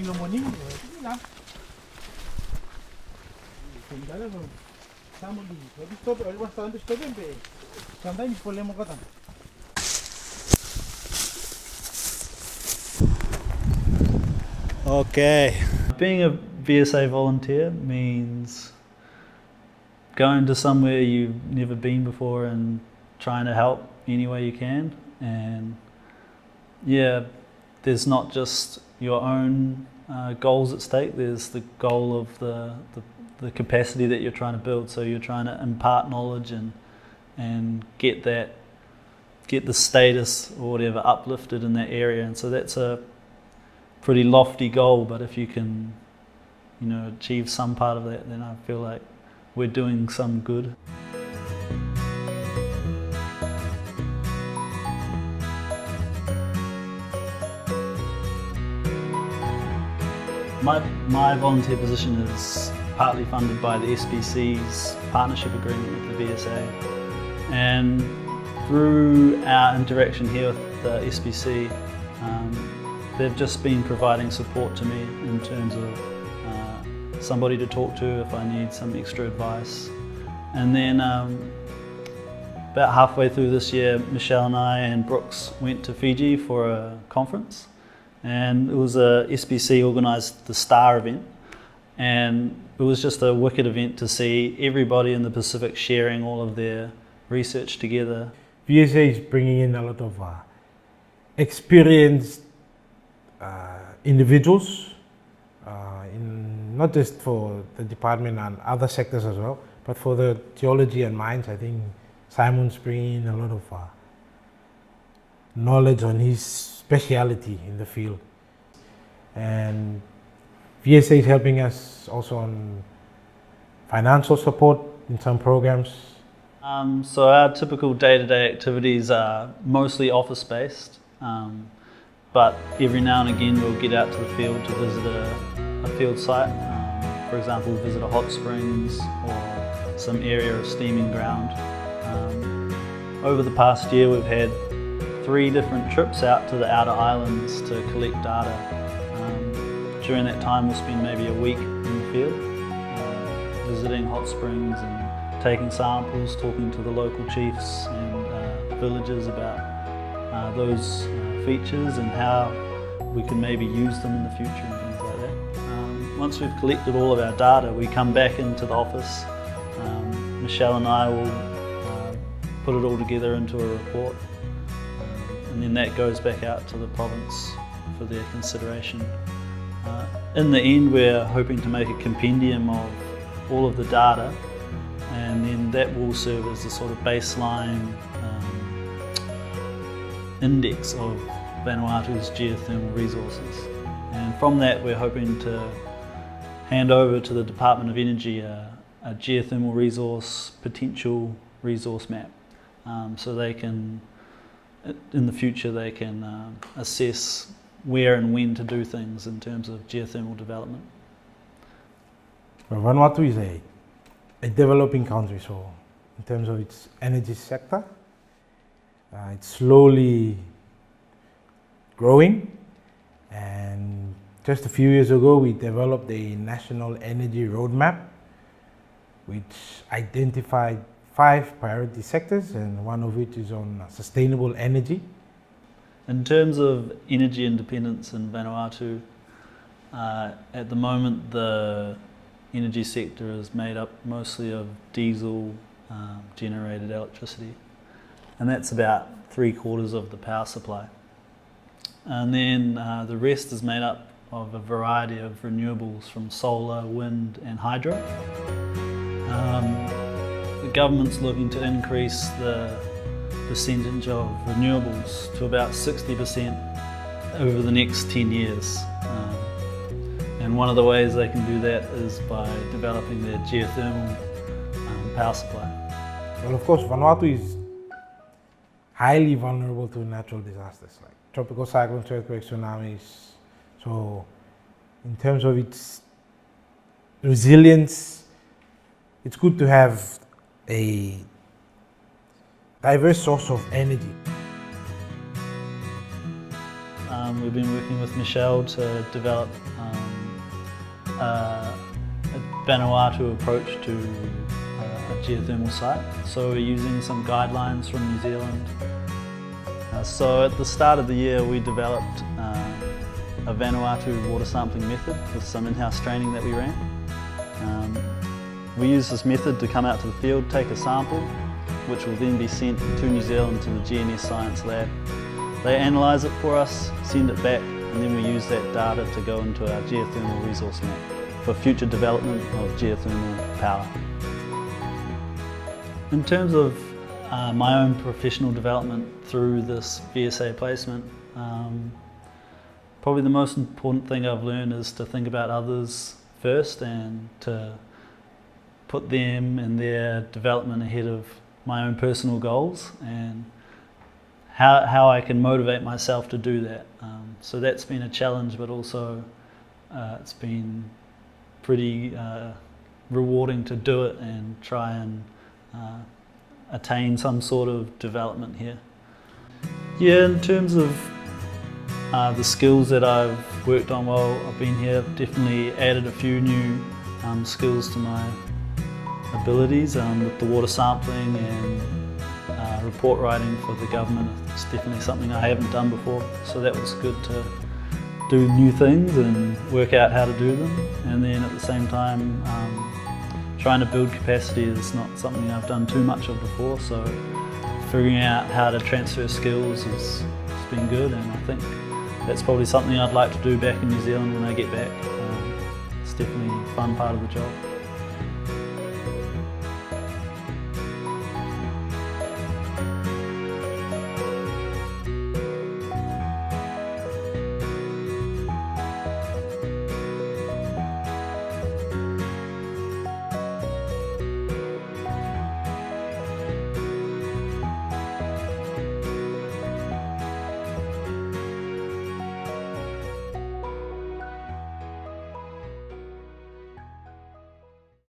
in the morning, lah. Okay. Being a VSA volunteer means going to somewhere you've never been before and trying to help any way you can. And yeah, there's not just your own goals at stake, there's the goal of the capacity that you're trying to build. So you're trying to impart knowledge and get the status or whatever uplifted in that area. And so that's a pretty lofty goal, but if you can, achieve some part of that, then I feel like we're doing some good. My volunteer position is partly funded by the SPC's partnership agreement with the VSA, and through our interaction here with the SPC, they've just been providing support to me in terms of somebody to talk to if I need some extra advice. And then about halfway through this year, Michelle and I and Brooks went to Fiji for a conference, and it was a SPC organised the STAR event, and it was just a wicked event to see everybody in the Pacific sharing all of their research together. VSA is bringing in a lot of experienced individuals, not just for the department and other sectors as well, but for the geology and mines. I think Simon's bringing in a lot of knowledge on his speciality in the field. And VSA is helping us also on financial support in some programs. So our typical day-to-day activities are mostly office-based, but every now and again we'll get out to the field to visit a field site. For example, visit a hot springs or some area of steaming ground. Over the past year we've had 3 different trips out to the outer islands to collect data. During that time we'll spend maybe a week in the field, visiting hot springs and taking samples, talking to the local chiefs and villagers about those features and how we can maybe use them in the future and things like that. Once we've collected all of our data, we come back into the office. Michelle and I will put it all together into a report, and then that goes back out to the province for their consideration. In the end, we're hoping to make a compendium of all of the data, and then that will serve as a sort of baseline index of Vanuatu's geothermal resources. And from that we're hoping to hand over to the Department of Energy a geothermal resource potential resource map, so they can, in the future, they can assess where and when to do things in terms of geothermal development. Well, Vanuatu is a developing country, so in terms of its energy sector, it's slowly growing, and just a few years ago we developed a national energy roadmap which identified 5 priority sectors, and one of which is on sustainable energy. In terms of energy independence in Vanuatu, at the moment the energy sector is made up mostly of diesel generated electricity, and that's about 3/4 of the power supply. And then the rest is made up of a variety of renewables from solar, wind and hydro. The government's looking to increase the percentage of renewables to about 60% over the next 10 years. And one of the ways they can do that is by developing their geothermal power supply. Well, of course, Vanuatu is highly vulnerable to natural disasters like tropical cyclones, earthquakes, tsunamis. So in terms of its resilience, it's good to have a diverse source of energy. we've been working with Michelle to develop a Vanuatu approach to a geothermal site. So we're using some guidelines from New Zealand. So at the start of the year we developed a Vanuatu water sampling method with some in-house training that we ran. We use this method to come out to the field, take a sample, which will then be sent to New Zealand to the GNS Science Lab. They analyse it for us, send it back, and then we use that data to go into our geothermal resource map for future development of geothermal power. In terms of my own professional development through this VSA placement, probably the most important thing I've learned is to think about others first and to put them and their development ahead of my own personal goals, and how I can motivate myself to do that. So that's been a challenge, but also it's been pretty rewarding to do it and try and attain some sort of development here. Yeah, in terms of the skills that I've worked on while I've been here, I've definitely added a few new skills to my abilities with the water sampling and report writing for the government. It's definitely something I haven't done before, so that was good to do new things and work out how to do them. And then at the same time, trying to build capacity is not something I've done too much of before, so figuring out how to transfer skills has been good, and I think that's probably something I'd like to do back in New Zealand when I get back. It's definitely a fun part of the job.